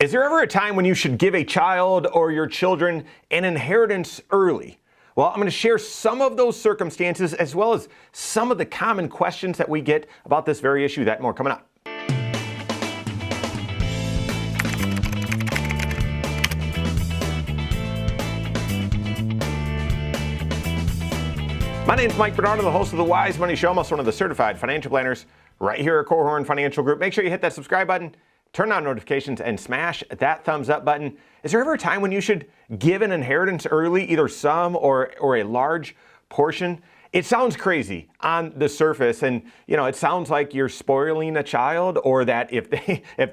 Is there ever a time when you should give a child or your children an inheritance early? Well, I'm going to share some of those circumstances as well as some of the common questions that we get about this very issue. That and more coming up. My name is Mike Bernard, I'm the host of the Wise Money Show. I'm also one of the certified financial planners right here at Korhorn Financial Group. Make sure you hit that subscribe button, turn on notifications, and smash that thumbs up button. Is there ever a time when you should give an inheritance early, either some or a large portion? It sounds crazy on the surface, and it sounds like you're spoiling a child, or that if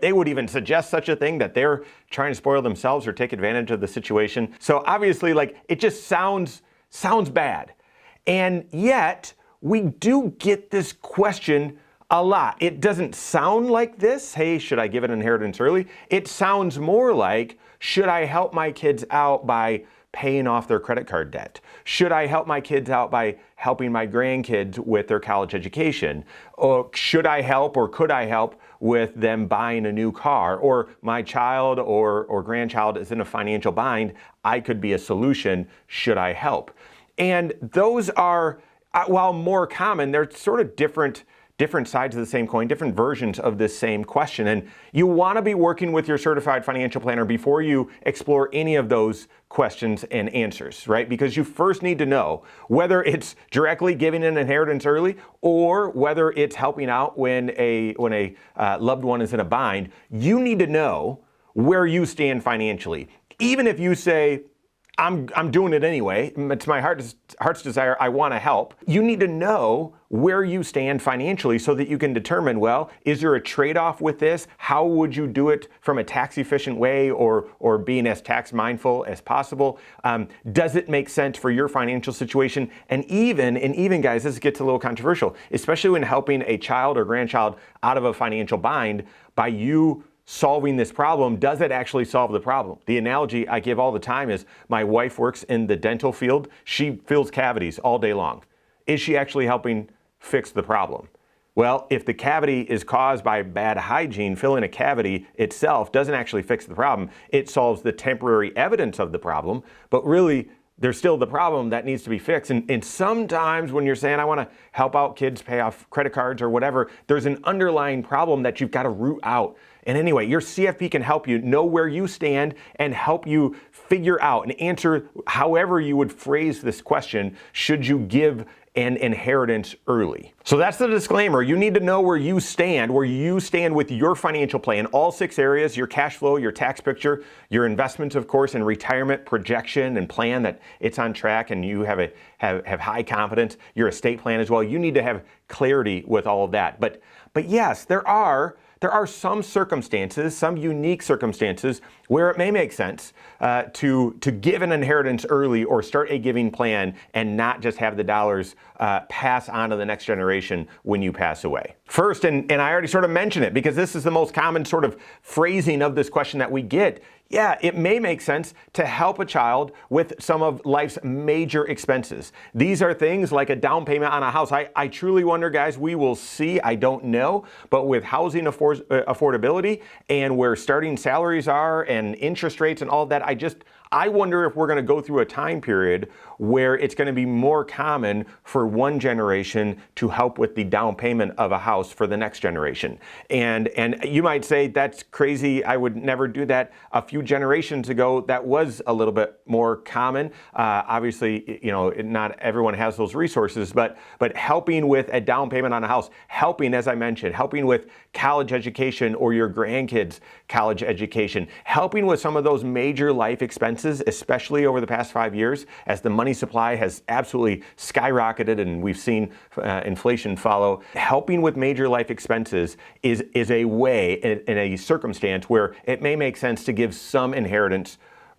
they would even suggest such a thing, that they're trying to spoil themselves or take advantage of the situation. So obviously, it just sounds bad. And yet, we do get this question a lot. It doesn't sound like this, hey, should I give an inheritance early? It sounds more like, should I help my kids out by paying off their credit card debt? Should I help my kids out by helping my grandkids with their college education? Or should I help, or could I help with them buying a new car? Or my child or grandchild is in a financial bind, I could be a solution, should I help? And those are, while more common, they're sort of different sides of the same coin, different versions of this same question. And you want to be working with your certified financial planner before you explore any of those questions and answers, right? Because you first need to know whether it's directly giving an inheritance early or whether it's helping out when a loved one is in a bind. You need to know where you stand financially. Even if you say, I'm doing it anyway, it's my heart's desire, I want to help. You need to know where you stand financially so that you can determine, well, is there a trade-off with this? How would you do it from a tax-efficient way or being as tax mindful as possible? Does it make sense for your financial situation? And even guys, this gets a little controversial, especially when helping a child or grandchild out of a financial bind by you solving this problem. Does it actually solve the problem? The analogy I give all the time is my wife works in the dental field. She fills cavities all day long. Is she actually helping fix the problem? Well, if the cavity is caused by bad hygiene, filling a cavity itself doesn't actually fix the problem. It solves the temporary evidence of the problem, but really there's still the problem that needs to be fixed. And sometimes when you're saying, I want to help out kids pay off credit cards or whatever, there's an underlying problem that you've got to root out. And anyway, your CFP can help you know where you stand and help you figure out and answer however you would phrase this question, should you give an inheritance early? So that's the disclaimer. You need to know where you stand with your financial plan, all 6 areas: your cash flow, your tax picture, your investments, of course, and retirement projection and plan that it's on track and you have high confidence, your estate plan as well. You need to have clarity with all of that. But yes, there are some circumstances, some unique circumstances, where it may make sense to give an inheritance early or start a giving plan and not just have the dollars pass on to the next generation when you pass away. First, and I already sort of mentioned it because this is the most common sort of phrasing of this question that we get. Yeah, it may make sense to help a child with some of life's major expenses. These are things like a down payment on a house. I truly wonder, guys, we will see, I don't know, but with housing affordability and where starting salaries are and interest rates and all of that, I wonder if we're going to go through a time period where it's going to be more common for one generation to help with the down payment of a house for the next generation. And you might say, that's crazy, I would never do that. A few generations ago, that was a little bit more common. Obviously, not everyone has those resources, but helping with a down payment on a house, helping, as I mentioned, helping with college education or your grandkids' college education, helping with some of those major life expenses, especially over the past 5 years, as the money supply has absolutely skyrocketed and we've seen inflation follow. Helping with major life expenses is a way, in a circumstance where it may make sense to give some inheritance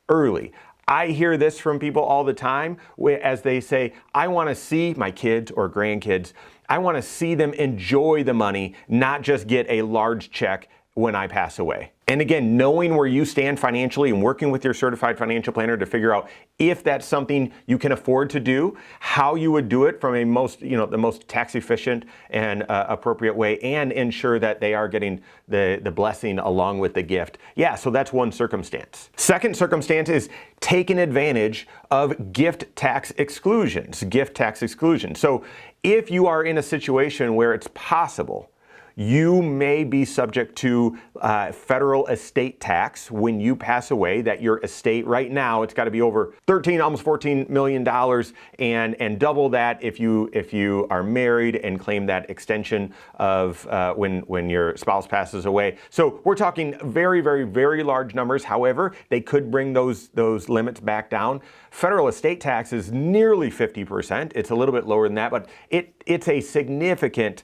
early. I hear this from people all the time as they say, I want to see my kids or grandkids, I want to see them enjoy the money, not just get a large check when I pass away. And again, knowing where you stand financially and working with your certified financial planner to figure out if that's something you can afford to do, how you would do it from the most tax efficient and appropriate way, and ensure that they are getting the blessing along with the gift. Yeah, so that's one circumstance. Second circumstance is taking advantage of gift tax exclusions. Gift tax exclusions. So if you are in a situation where it's possible you may be subject to federal estate tax when you pass away, that your estate right now, it's got to be over almost $14 million, and double that if you are married and claim that extension of when your spouse passes away. So we're talking very, very, very large numbers. However, they could bring those limits back down. Federal estate tax is nearly 50%. It's a little bit lower than that, but it's a significant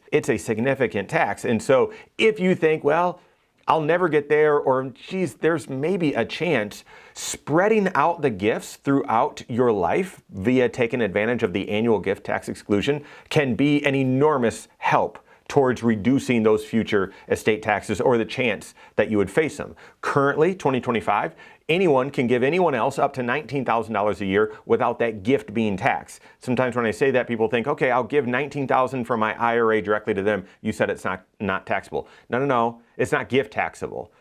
tax. And so if you think, well, I'll never get there, or geez, there's maybe a chance, spreading out the gifts throughout your life via taking advantage of the annual gift tax exclusion can be an enormous help towards reducing those future estate taxes or the chance that you would face them. Currently, 2025, anyone can give anyone else up to $19,000 a year without that gift being taxed. Sometimes when I say that, people think, okay, I'll give $19,000 from my IRA directly to them. You said it's not taxable. No, it's not gift taxable.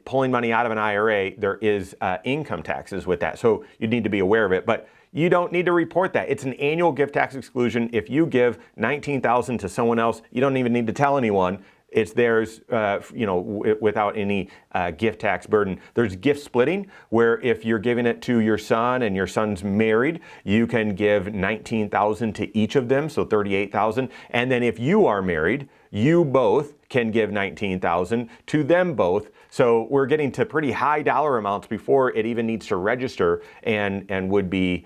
Pulling money out of an IRA, there is income taxes with that. So you need to be aware of it. But you don't need to report that. It's an annual gift tax exclusion. If you give $19,000 to someone else, you don't even need to tell anyone. It's theirs, without any gift tax burden. There's gift splitting, where if you're giving it to your son and your son's married, you can give $19,000 to each of them, so $38,000. And then if you are married, you both can give $19,000 to them both. So we're getting to pretty high dollar amounts before it even needs to register and would be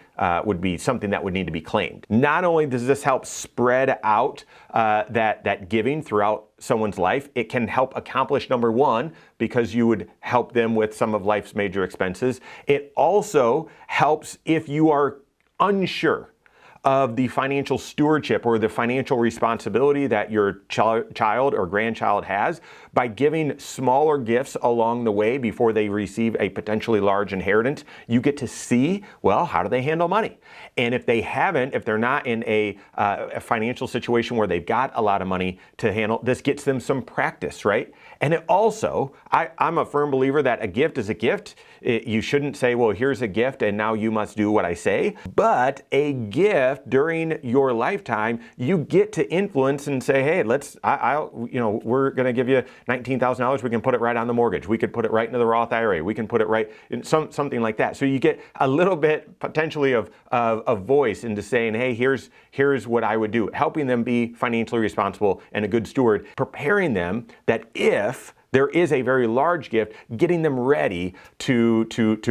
something that would need to be claimed. Not only does this help spread out that giving throughout someone's life, it can help accomplish number one, because you would help them with some of life's major expenses. It also helps if you are unsure of the financial stewardship or the financial responsibility that your child or grandchild has, by giving smaller gifts along the way before they receive a potentially large inheritance. You get to see, well, how do they handle money? And if they're not in a financial situation where they've got a lot of money to handle, this gets them some practice, right? And it also, I'm a firm believer that a gift is a gift. You shouldn't say, well, here's a gift and now you must do what I say. But a gift during your lifetime, you get to influence and say, hey, we're going to give you $19,000. We can put it right on the mortgage. We could put it right into the Roth IRA. We can put it right in something like that. So you get a little bit potentially of voice into saying, hey, here's what I would do, helping them be financially responsible and a good steward, preparing them that if there is a very large gift, getting them ready to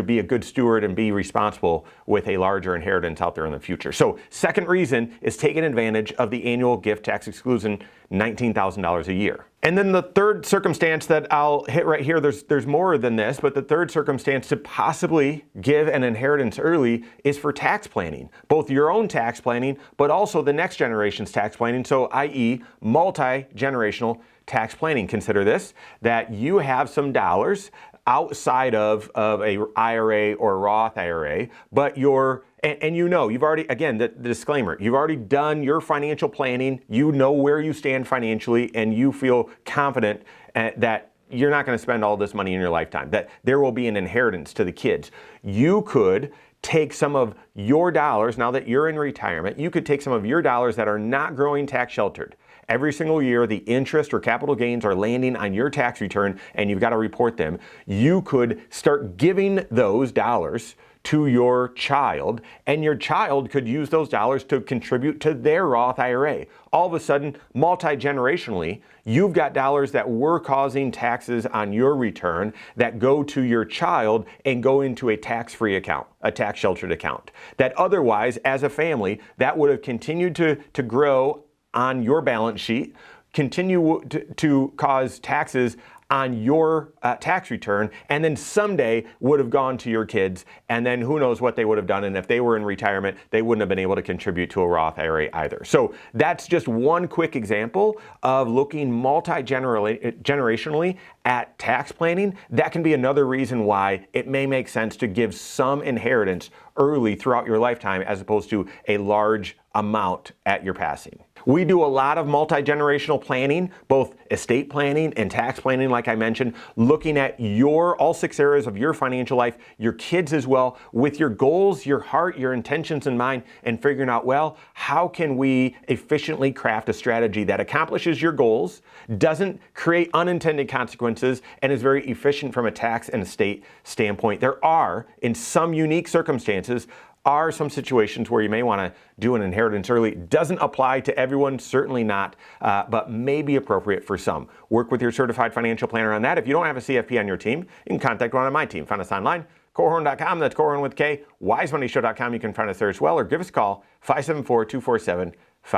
be a good steward and be responsible with a larger inheritance out there in the future. So second reason is taking advantage of the annual gift tax exclusion, $19,000 a year. And then the third circumstance that I'll hit right here, there's more than this, but the third circumstance to possibly give an inheritance early is for tax planning, both your own tax planning, but also the next generation's tax planning. So i.e. multi-generational tax planning. Consider this, that you have some dollars outside of a IRA or Roth IRA, but you've already, again, the disclaimer, you've already done your financial planning, you know where you stand financially, and you feel confident that you're not going to spend all this money in your lifetime, that there will be an inheritance to the kids. You could take some of your dollars, now that you're in retirement, you could take some of your dollars that are not growing tax sheltered. Every single year, the interest or capital gains are landing on your tax return and you've got to report them. You could start giving those dollars to your child, and your child could use those dollars to contribute to their Roth IRA. All of a sudden, multi-generationally, you've got dollars that were causing taxes on your return that go to your child and go into a tax-free account, a tax-sheltered account. That otherwise, as a family, that would have continued to grow on your balance sheet, continue to cause taxes on your tax return, and then someday would have gone to your kids, and then who knows what they would have done, and if they were in retirement, they wouldn't have been able to contribute to a Roth IRA either. So that's just one quick example of looking multi-generationally at tax planning. That can be another reason why it may make sense to give some inheritance early throughout your lifetime as opposed to a large amount at your passing. We do a lot of multi-generational planning, both estate planning and tax planning, like I mentioned, looking at all 6 areas of your financial life, your kids as well, with your goals, your heart, your intentions in mind, and figuring out, well, how can we efficiently craft a strategy that accomplishes your goals, doesn't create unintended consequences, and is very efficient from a tax and estate standpoint. There are, in some unique circumstances, are some situations where you may want to do an inheritance early. Doesn't apply to everyone, certainly not, but may be appropriate for some. Work with your certified financial planner on that. If you don't have a CFP on your team, you can contact one on my team. Find us online, Korhorn.com, that's Korhorn with K, wisemoneyshow.com, you can find us there as well, or give us a call, 574-247-5898. All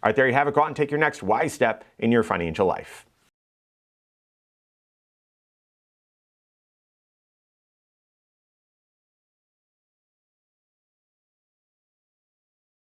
right, there you have it. Go out and take your next wise step in your financial life.